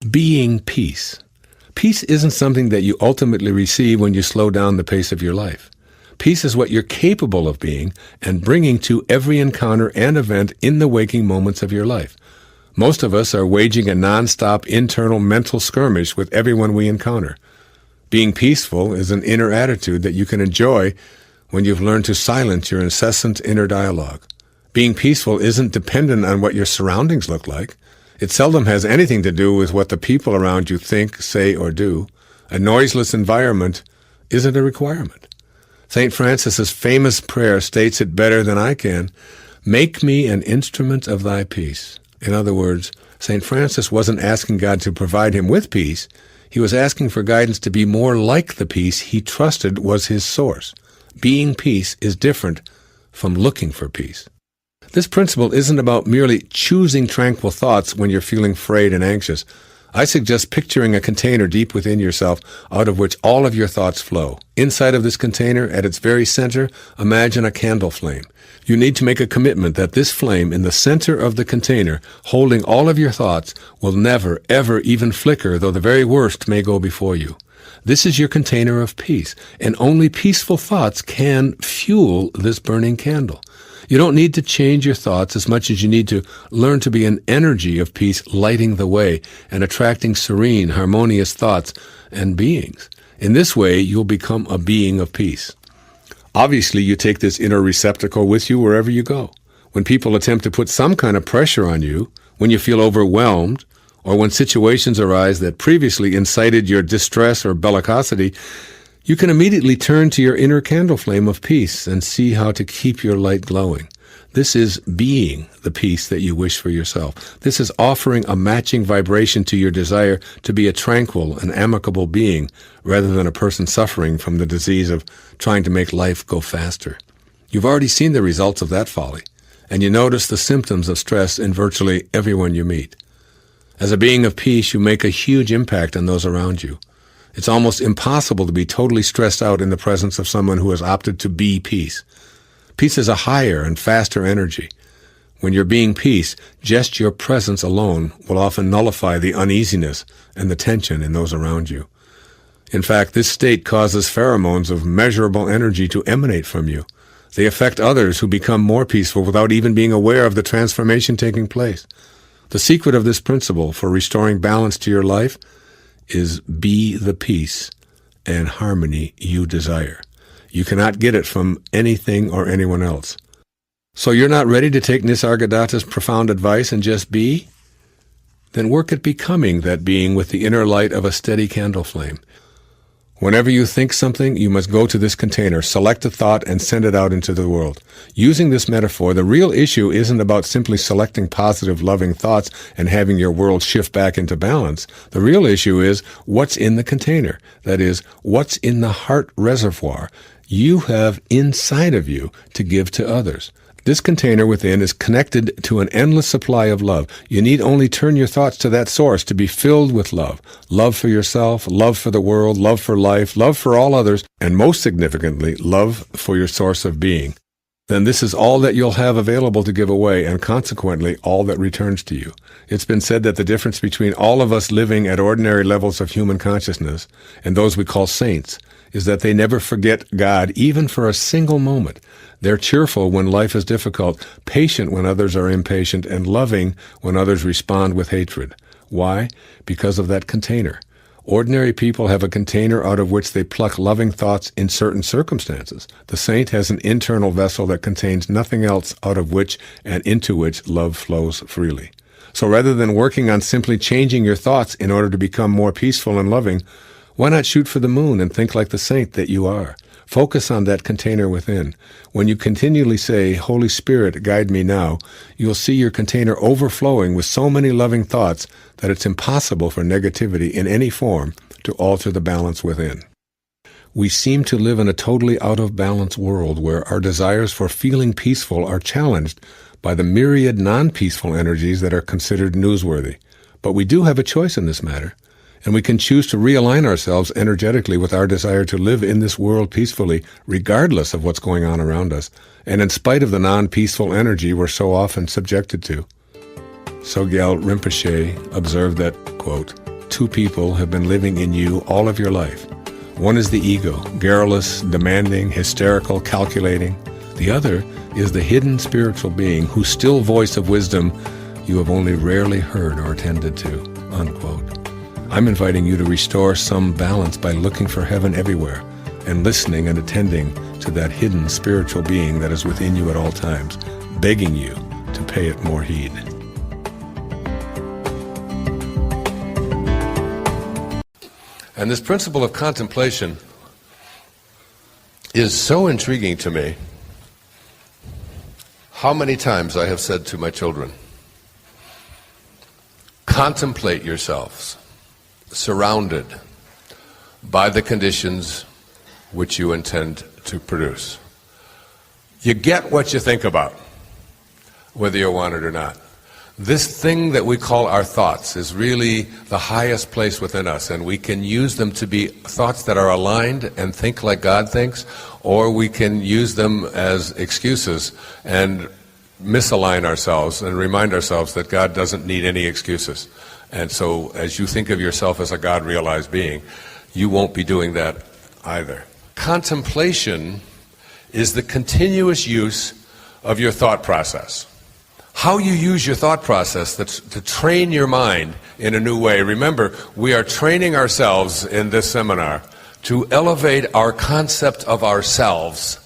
being peace. Peace isn't something that you ultimately receive when you slow down the pace of your life. Peace is what you're capable of being and bringing to every encounter and event in the waking moments of your life. Most of us are waging a nonstop internal mental skirmish with everyone we encounter. Being peaceful is an inner attitude that you can enjoy when you've learned to silence your incessant inner dialogue. Being peaceful isn't dependent on what your surroundings look like. It seldom has anything to do with what the people around you think, say, or do. A noiseless environment isn't a requirement. St. Francis's famous prayer states it better than I can. Make me an instrument of thy peace. In other words, St. Francis wasn't asking God to provide him with peace. He was asking for guidance to be more like the peace he trusted was his source. Being peace is different from looking for peace. This principle isn't about merely choosing tranquil thoughts when you're feeling frayed and anxious. I suggest picturing a container deep within yourself out of which all of your thoughts flow. Inside of this container, at its very center, imagine a candle flame. You need to make a commitment that this flame in the center of the container, holding all of your thoughts, will never, ever even flicker, though the very worst may go before you. This is your container of peace, and only peaceful thoughts can fuel this burning candle. You don't need to change your thoughts as much as you need to learn to be an energy of peace lighting the way and attracting serene, harmonious thoughts and beings. In this way, you'll become a being of peace. Obviously, you take this inner receptacle with you wherever you go. When people attempt to put some kind of pressure on you, when you feel overwhelmed, or when situations arise that previously incited your distress or bellicosity, you can immediately turn to your inner candle flame of peace and see how to keep your light glowing. This is being the peace that you wish for yourself. This is offering a matching vibration to your desire to be a tranquil and amicable being rather than a person suffering from the disease of trying to make life go faster. You've already seen the results of that folly, and you notice the symptoms of stress in virtually everyone you meet. As a being of peace, you make a huge impact on those around you. It's almost impossible to be totally stressed out in the presence of someone who has opted to be peace. Peace is a higher and faster energy. When you're being peace, just your presence alone will often nullify the uneasiness and the tension in those around you. In fact, this state causes pheromones of measurable energy to emanate from you. They affect others who become more peaceful without even being aware of the transformation taking place. The secret of this principle for restoring balance to your life is be the peace and harmony you desire. You cannot get it from anything or anyone else. So you're not ready to take Nisargadatta's profound advice and just be? Then work at becoming that being with the inner light of a steady candle flame. Whenever you think something, you must go to this container, select a thought, and send it out into the world. Using this metaphor, the real issue isn't about simply selecting positive, loving thoughts and having your world shift back into balance. The real issue is what's in the container. That is, what's in the heart reservoir you have inside of you to give to others. This container within is connected to an endless supply of love. You need only turn your thoughts to that source to be filled with love. Love for yourself, love for the world, love for life, love for all others, and most significantly, love for your source of being. Then this is all that you'll have available to give away, and consequently, all that returns to you. It's been said that the difference between all of us living at ordinary levels of human consciousness and those we call saints is that they never forget God even for a single moment. They're cheerful when life is difficult, patient when others are impatient, and loving when others respond with hatred. Why? Because of that container. Ordinary people have a container out of which they pluck loving thoughts in certain circumstances. The saint has an internal vessel that contains nothing else out of which and into which love flows freely. So rather than working on simply changing your thoughts in order to become more peaceful and loving, why not shoot for the moon and think like the saint that you are? Focus on that container within. When you continually say, Holy Spirit, guide me now, you'll see your container overflowing with so many loving thoughts that it's impossible for negativity in any form to alter the balance within. We seem to live in a totally out-of-balance world where our desires for feeling peaceful are challenged by the myriad non-peaceful energies that are considered newsworthy. But we do have a choice in this matter. And we can choose to realign ourselves energetically with our desire to live in this world peacefully, regardless of what's going on around us, and in spite of the non-peaceful energy we're so often subjected to. Sogyal Rinpoche observed that, quote, two people have been living in you all of your life. One is the ego, garrulous, demanding, hysterical, calculating. The other is the hidden spiritual being whose still voice of wisdom you have only rarely heard or attended to, unquote. I'm inviting you to restore some balance by looking for heaven everywhere and listening and attending to that hidden spiritual being that is within you at all times, begging you to pay it more heed. And this principle of contemplation is so intriguing to me. How many times I have said to my children, contemplate yourselves surrounded by the conditions which you intend to produce. You get what you think about, whether you want it or not. This thing that we call our thoughts is really the highest place within us, and we can use them to be thoughts that are aligned and think like God thinks, or we can use them as excuses and misalign ourselves and remind ourselves that God doesn't need any excuses. And so as you think of yourself as a God-realized being, you won't be doing that either. Contemplation is the continuous use of your thought process. How you use your thought process to train your mind in a new way. Remember, we are training ourselves in this seminar to elevate our concept of ourselves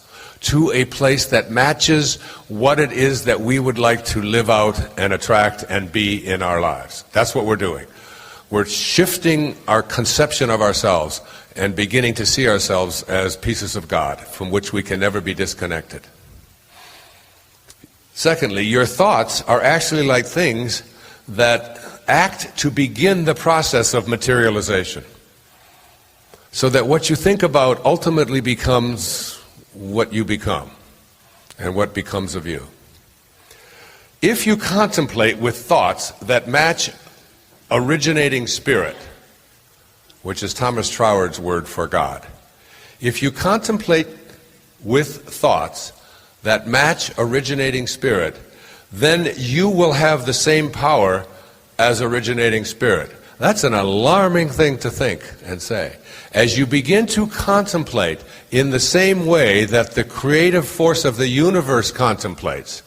to a place that matches what it is that we would like to live out and attract and be in our lives. That's what we're doing. We're shifting our conception of ourselves and beginning to see ourselves as pieces of God from which we can never be disconnected. Secondly, your thoughts are actually like things that act to begin the process of materialization. So that what you think about ultimately becomes what you become and what becomes of you. If you contemplate with thoughts that match originating spirit, which is Thomas Troward's word for God, if you contemplate with thoughts that match originating spirit, then you will have the same power as originating spirit. That's an alarming thing to think and say. As you begin to contemplate in the same way that the creative force of the universe contemplates,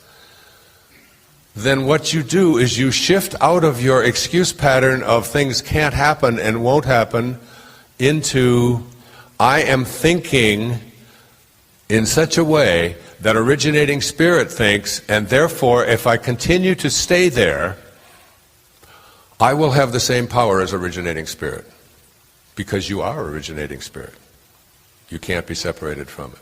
then what you do is you shift out of your excuse pattern of things can't happen and won't happen into I am thinking in such a way that originating spirit thinks, and therefore if I continue to stay there, I will have the same power as originating spirit, because you are originating spirit. You can't be separated from it.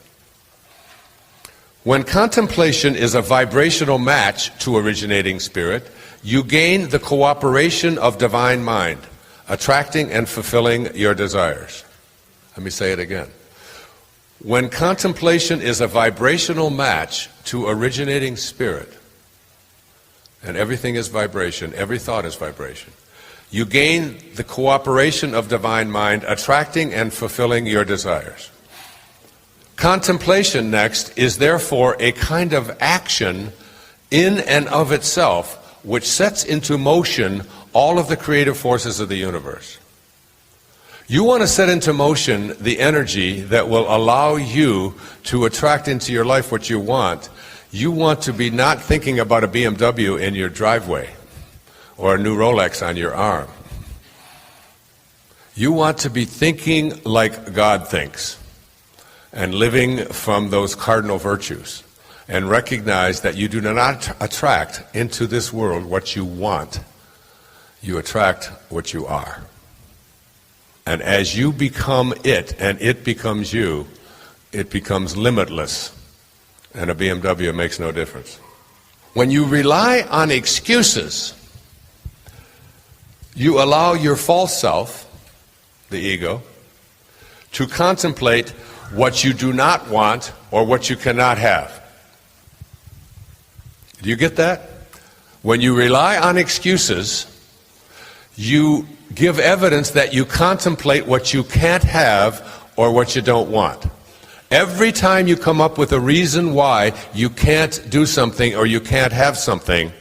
When contemplation is a vibrational match to originating spirit, you gain the cooperation of divine mind, attracting and fulfilling your desires. Let me say it again. When contemplation is a vibrational match to originating spirit, and everything is vibration, every thought is vibration, you gain the cooperation of divine mind, attracting and fulfilling your desires. Contemplation, next, is therefore a kind of action in and of itself, which sets into motion all of the creative forces of the universe. You want to set into motion the energy that will allow you to attract into your life what you want. You want to be not thinking about a BMW in your driveway or a new Rolex on your arm. You want to be thinking like God thinks and living from those cardinal virtues, and recognize that you do not attract into this world what you want. You attract what you are. And as you become it and it becomes you, it becomes limitless. And a BMW makes no difference. When you rely on excuses, you allow your false self, the ego, to contemplate what you do not want or what you cannot have. Do you get that? When you rely on excuses, you give evidence that you contemplate what you can't have or what you don't want. Every time you come up with a reason why you can't do something or you can't have something,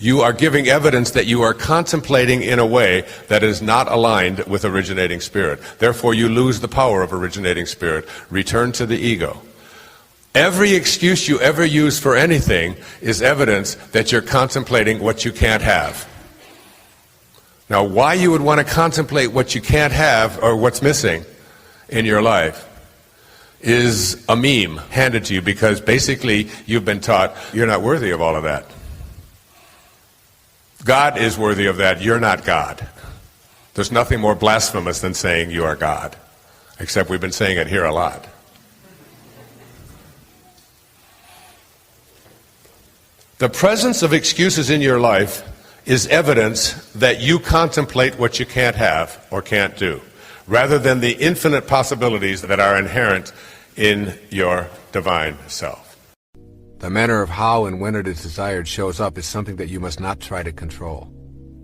You are giving evidence that you are contemplating in a way that is not aligned with originating spirit. Therefore, you lose the power of originating spirit. Return to the ego. Every excuse you ever use for anything is evidence that you're contemplating what you can't have. Now, why you would want to contemplate what you can't have or what's missing in your life is a meme handed to you because basically you've been taught you're not worthy of all of that. God is worthy of that. You're not God. There's nothing more blasphemous than saying you are God, except we've been saying it here a lot. The presence of excuses in your life is evidence that you contemplate what you can't have or can't do, rather than the infinite possibilities that are inherent in your divine self. The manner of how and when it is desired shows up is something that you must not try to control.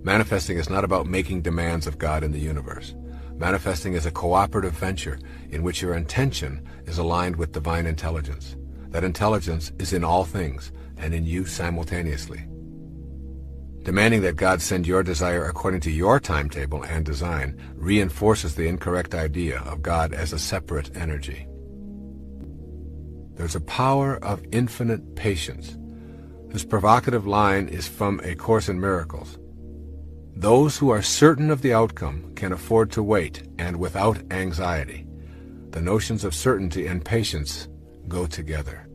Manifesting is not about making demands of God in the universe. Manifesting is a cooperative venture in which your intention is aligned with divine intelligence. That intelligence is in all things and in you simultaneously. Demanding that God send your desire according to your timetable and design reinforces the incorrect idea of God as a separate energy. There's a power of infinite patience. This provocative line is from A Course in Miracles. Those who are certain of the outcome can afford to wait, and without anxiety. The notions of certainty and patience go together.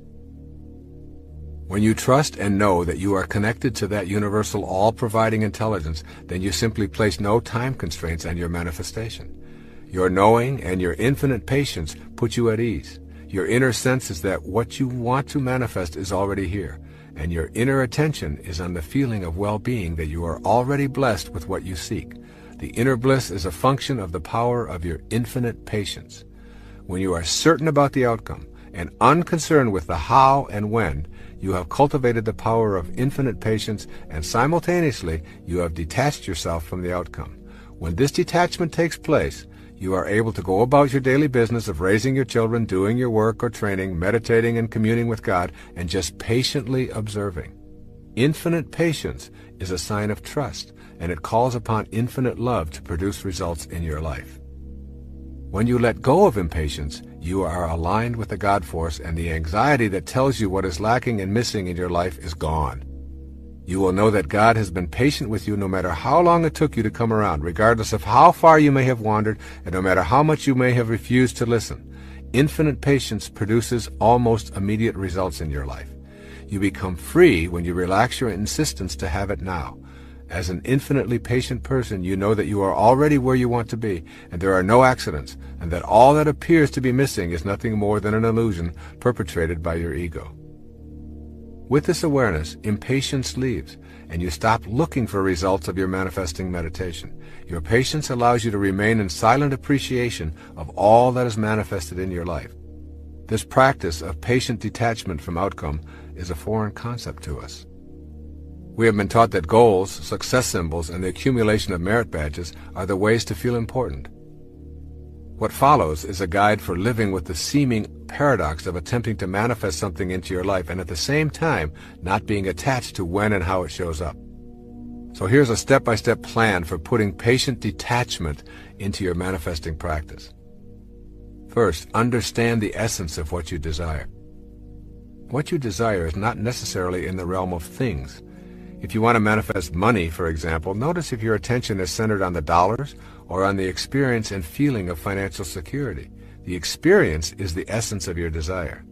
When you trust and know that you are connected to that universal all-providing intelligence, then you simply place no time constraints on your manifestation. Your knowing and your infinite patience put you at ease. Your inner sense is that what you want to manifest is already here, and your inner attention is on the feeling of well-being that you are already blessed with what you seek. The inner bliss is a function of the power of your infinite patience. When you are certain about the outcome and unconcerned with the how and when, you have cultivated the power of infinite patience, and simultaneously you have detached yourself from the outcome. When this detachment takes place, you are able to go about your daily business of raising your children, doing your work or training, meditating and communing with God, and just patiently observing. Infinite patience is a sign of trust, and it calls upon infinite love to produce results in your life. When you let go of impatience, you are aligned with the God force, and the anxiety that tells you what is lacking and missing in your life is gone. You will know that God has been patient with you no matter how long it took you to come around, regardless of how far you may have wandered, and no matter how much you may have refused to listen. Infinite patience produces almost immediate results in your life. You become free when you relax your insistence to have it now. As an infinitely patient person, you know that you are already where you want to be, and there are no accidents, and that all that appears to be missing is nothing more than an illusion perpetrated by your ego. With this awareness, impatience leaves, and you stop looking for results of your manifesting meditation. Your patience allows you to remain in silent appreciation of all that is manifested in your life. This practice of patient detachment from outcome is a foreign concept to us. We have been taught that goals, success symbols, and the accumulation of merit badges are the ways to feel important. What follows is a guide for living with the seeming paradox of attempting to manifest something into your life and at the same time not being attached to when and how it shows up. So here's a step-by-step plan for putting patient detachment into your manifesting practice. First, understand the essence of what you desire. What you desire is not necessarily in the realm of things. If you want to manifest money, for example, notice if your attention is centered on the dollars or on the experience and feeling of financial security. The experience is the essence of your desire.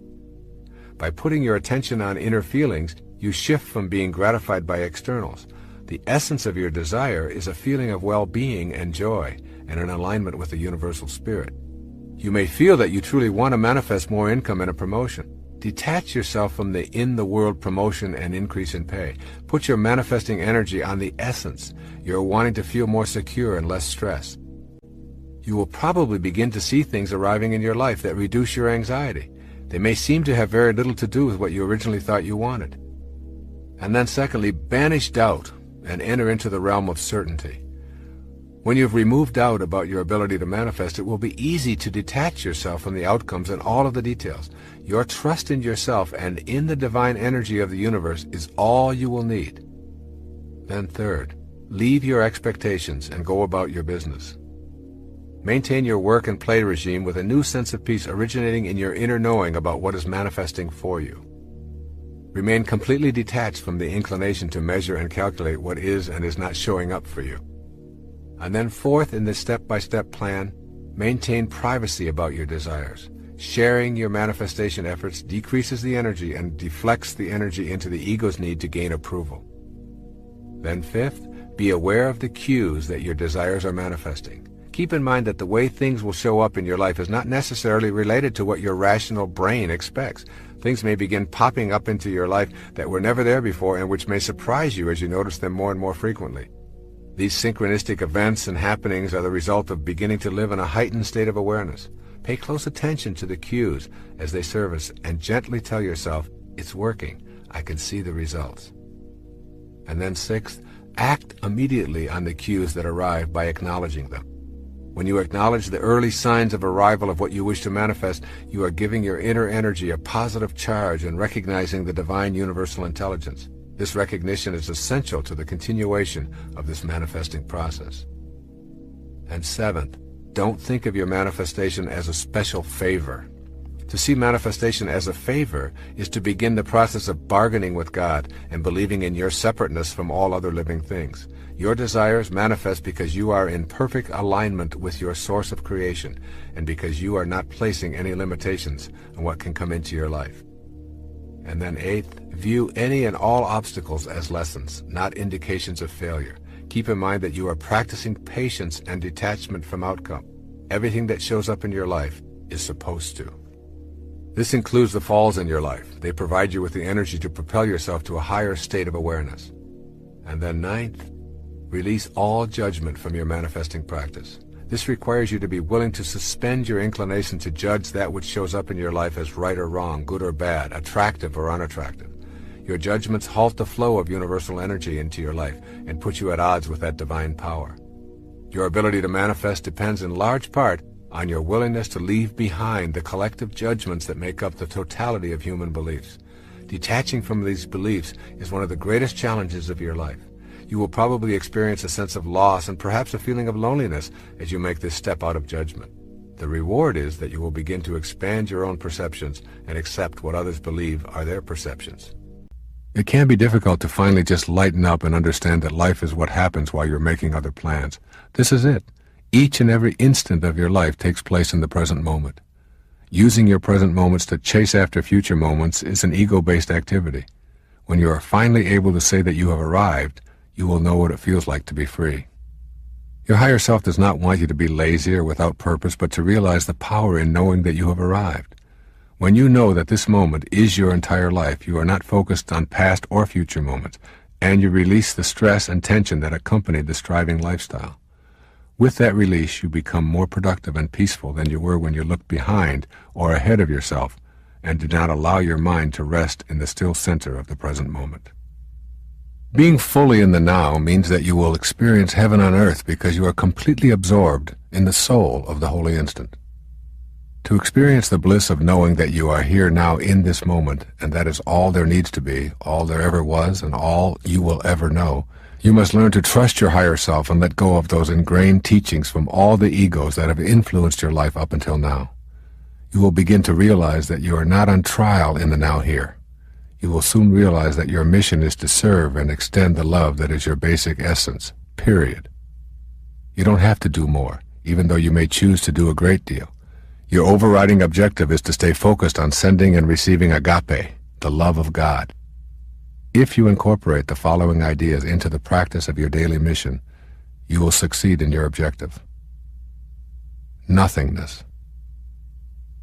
By putting your attention on inner feelings, you shift from being gratified by externals. The essence of your desire is a feeling of well-being and joy and an alignment with the universal spirit. You may feel that you truly want to manifest more income and a promotion. Detach yourself from the in-the-world promotion and increase in pay. Put your manifesting energy on the essence. You're wanting to feel more secure and less stress. You will probably begin to see things arriving in your life that reduce your anxiety. They may seem to have very little to do with what you originally thought you wanted. And then secondly, banish doubt and enter into the realm of certainty. When you've removed doubt about your ability to manifest, it will be easy to detach yourself from the outcomes and all of the details. Your trust in yourself and in the divine energy of the universe is all you will need. Then third, leave your expectations and go about your business. Maintain your work and play regime with a new sense of peace originating in your inner knowing about what is manifesting for you. Remain completely detached from the inclination to measure and calculate what is and is not showing up for you. And then fourth, in this step-by-step plan, maintain privacy about your desires. Sharing your manifestation efforts decreases the energy and deflects the energy into the ego's need to gain approval. Then fifth, be aware of the cues that your desires are manifesting. Keep in mind that the way things will show up in your life is not necessarily related to what your rational brain expects. Things may begin popping up into your life that were never there before and which may surprise you as you notice them more and more frequently. These synchronistic events and happenings are the result of beginning to live in a heightened state of awareness. Pay close attention to the cues as they surface and gently tell yourself, it's working, I can see the results. And then sixth, act immediately on the cues that arrive by acknowledging them. When you acknowledge the early signs of arrival of what you wish to manifest, you are giving your inner energy a positive charge and recognizing the divine universal intelligence. This recognition is essential to the continuation of this manifesting process. And seventh, don't think of your manifestation as a special favor. To see manifestation as a favor is to begin the process of bargaining with God and believing in your separateness from all other living things. Your desires manifest because you are in perfect alignment with your source of creation and because you are not placing any limitations on what can come into your life. And then eighth, view any and all obstacles as lessons, not indications of failure. Keep in mind that you are practicing patience and detachment from outcome. Everything that shows up in your life is supposed to. This includes the falls in your life. They provide you with the energy to propel yourself to a higher state of awareness. And then ninth, release all judgment from your manifesting practice. This requires you to be willing to suspend your inclination to judge that which shows up in your life as right or wrong, good or bad, attractive or unattractive. Your judgments halt the flow of universal energy into your life and put you at odds with that divine power. Your ability to manifest depends in large part on your willingness to leave behind the collective judgments that make up the totality of human beliefs. Detaching from these beliefs is one of the greatest challenges of your life. You will probably experience a sense of loss and perhaps a feeling of loneliness as you make this step out of judgment. The reward is that you will begin to expand your own perceptions and accept what others believe are their perceptions. It can be difficult to finally just lighten up and understand that life is what happens while you're making other plans. This is it. Each and every instant of your life takes place in the present moment. Using your present moments to chase after future moments is an ego-based activity. When you are finally able to say that you have arrived, you will know what it feels like to be free. Your higher self does not want you to be lazy or without purpose, but to realize the power in knowing that you have arrived. When you know that this moment is your entire life, you are not focused on past or future moments, and you release the stress and tension that accompany the striving lifestyle. With that release, you become more productive and peaceful than you were when you looked behind or ahead of yourself and did not allow your mind to rest in the still center of the present moment. Being fully in the now means that you will experience heaven on earth because you are completely absorbed in the soul of the holy instant. To experience the bliss of knowing that you are here now in this moment, and that is all there needs to be, all there ever was, and all you will ever know, you must learn to trust your higher self and let go of those ingrained teachings from all the egos that have influenced your life up until now. You will begin to realize that you are not on trial in the now here. You will soon realize that your mission is to serve and extend the love that is your basic essence, period. You don't have to do more, even though you may choose to do a great deal. Your overriding objective is to stay focused on sending and receiving agape, the love of God. If you incorporate the following ideas into the practice of your daily mission, you will succeed in your objective. Nothingness.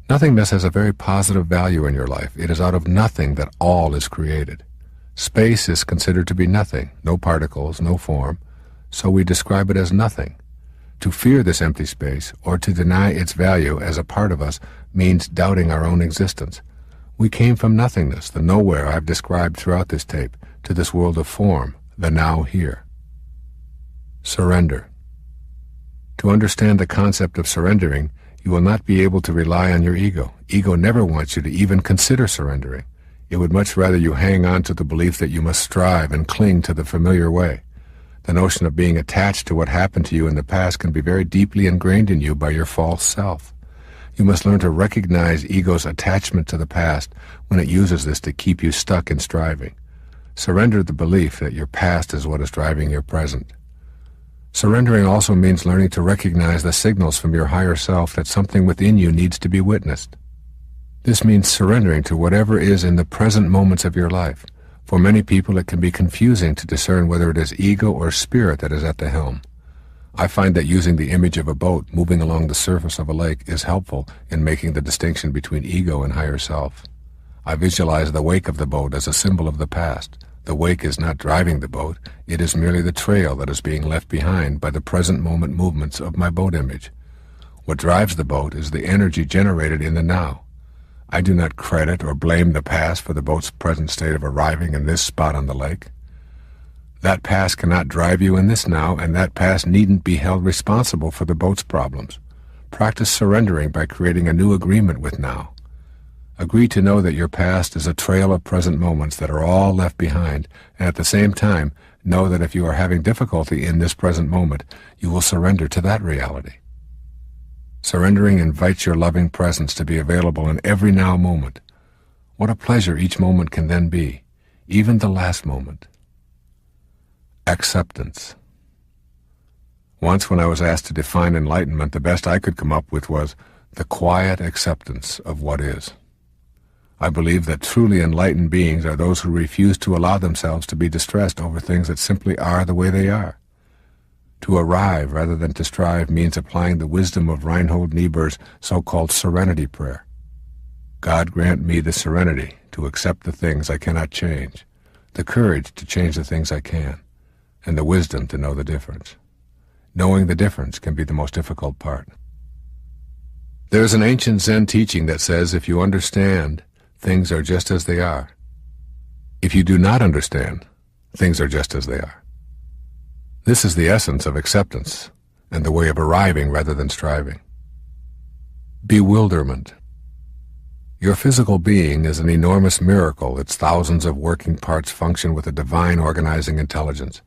Nothingness has a very positive value in your life. It is out of nothing that all is created. Space is considered to be nothing, no particles, no form, so we describe it as nothing. To fear this empty space, or to deny its value as a part of us, means doubting our own existence. We came from nothingness, the nowhere I've described throughout this tape, to this world of form, the now here. Surrender. To understand the concept of surrendering, you will not be able to rely on your ego. Ego never wants you to even consider surrendering. It would much rather you hang on to the belief that you must strive and cling to the familiar way. The notion of being attached to what happened to you in the past can be very deeply ingrained in you by your false self. You must learn to recognize ego's attachment to the past when it uses this to keep you stuck in striving. Surrender the belief that your past is what is driving your present. Surrendering also means learning to recognize the signals from your higher self that something within you needs to be witnessed. This means surrendering to whatever is in the present moments of your life. For many people, it can be confusing to discern whether it is ego or spirit that is at the helm. I find that using the image of a boat moving along the surface of a lake is helpful in making the distinction between ego and higher self. I visualize the wake of the boat as a symbol of the past. The wake is not driving the boat, it is merely the trail that is being left behind by the present moment movements of my boat image. What drives the boat is the energy generated in the now. I do not credit or blame the past for the boat's present state of arriving in this spot on the lake. That past cannot drive you in this now, and that past needn't be held responsible for the boat's problems. Practice surrendering by creating a new agreement with now. Agree to know that your past is a trail of present moments that are all left behind, and at the same time, know that if you are having difficulty in this present moment, you will surrender to that reality. Surrendering invites your loving presence to be available in every now moment. What a pleasure each moment can then be, even the last moment. Acceptance. Once when I was asked to define enlightenment, the best I could come up with was the quiet acceptance of what is. I believe that truly enlightened beings are those who refuse to allow themselves to be distressed over things that simply are the way they are. To arrive rather than to strive means applying the wisdom of Reinhold Niebuhr's so-called serenity prayer. God grant me the serenity to accept the things I cannot change, the courage to change the things I can, and the wisdom to know the difference. Knowing the difference can be the most difficult part. There is an ancient Zen teaching that says if you understand, things are just as they are. If you do not understand, things are just as they are. This is the essence of acceptance and the way of arriving rather than striving. Bewilderment. Your physical being is an enormous miracle. Its thousands of working parts function with a divine organizing intelligence.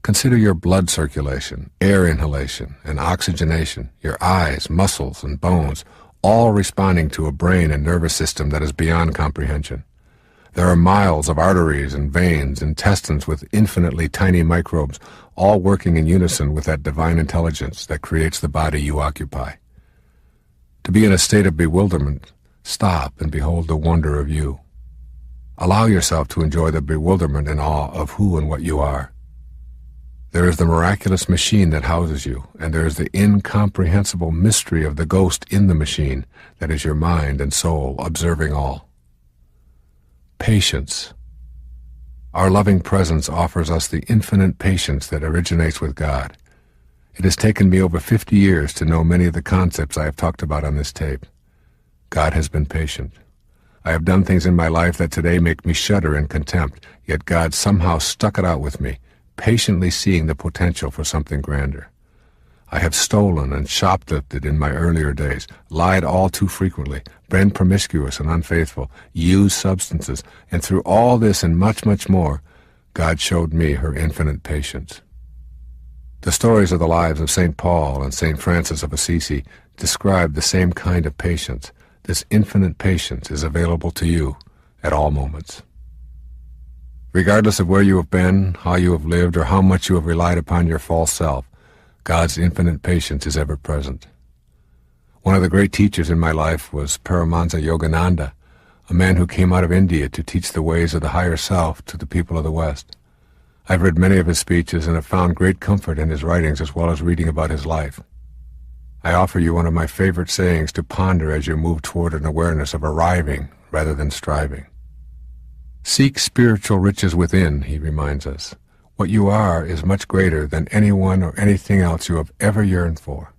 Consider your blood circulation, air inhalation, and oxygenation, your eyes, muscles, and bones, all responding to a brain and nervous system that is beyond comprehension. There are miles of arteries and veins, intestines with infinitely tiny microbes, all working in unison with that divine intelligence that creates the body you occupy. To be in a state of bewilderment, stop and behold the wonder of you. Allow yourself to enjoy the bewilderment and awe of who and what you are. There is the miraculous machine that houses you, and there is the incomprehensible mystery of the ghost in the machine that is your mind and soul observing all. Patience. Our loving presence offers us the infinite patience that originates with God. It has taken me over 50 years to know many of the concepts I have talked about on this tape. God has been patient. I have done things in my life that today make me shudder in contempt, yet God somehow stuck it out with me, patiently seeing the potential for something grander. I have stolen and shoplifted in my earlier days, lied all too frequently, been promiscuous and unfaithful, used substances, and through all this and much, much more, God showed me her infinite patience. The stories of the lives of St. Paul and St. Francis of Assisi describe the same kind of patience. This infinite patience is available to you at all moments. Regardless of where you have been, how you have lived, or how much you have relied upon your false self, God's infinite patience is ever present. One of the great teachers in my life was Paramahansa Yogananda, a man who came out of India to teach the ways of the higher self to the people of the West. I've read many of his speeches and have found great comfort in his writings as well as reading about his life. I offer you one of my favorite sayings to ponder as you move toward an awareness of arriving rather than striving. Seek spiritual riches within, he reminds us. What you are is much greater than anyone or anything else you have ever yearned for.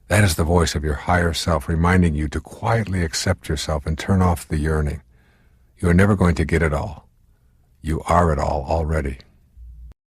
That is the voice of your higher self reminding you to quietly accept yourself and turn off the yearning. You are never going to get it all. You are it all already.